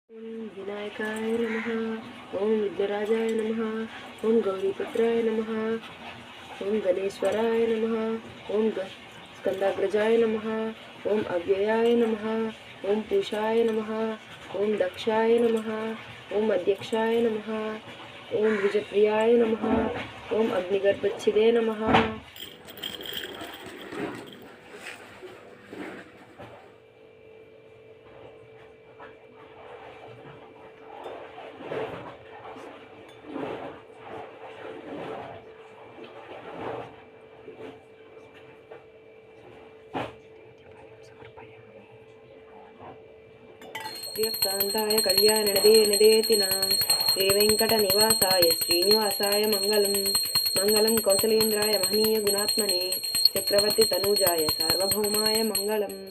ओम विनायकाय नमः। ओम विघ्नराजाय नमः। ओम गौरीपुत्राय नमः। ओम गणेश्वराय नमः। ओम स्कंदाग्रजाय नमः। ओम अव्ययाय नमः। ओम पूषाय नमः। ओम दक्षाय नमः। ओम अध्यक्षाय नमः। ओम द्विजप्रियाय नमः। ओम अग्निगर्भच्छिदे नमः। प्रियकान्ताय कल्याणनिधे निधेतिनां श्रीवेङ्कटनिवासाय श्रीनिवासाय मङ्गलं मङ्गलं कौसलेन्द्राय महनीय गुणात्मने चक्रवर्ती तनूजाय सार्वभौमाय मङ्गलम्।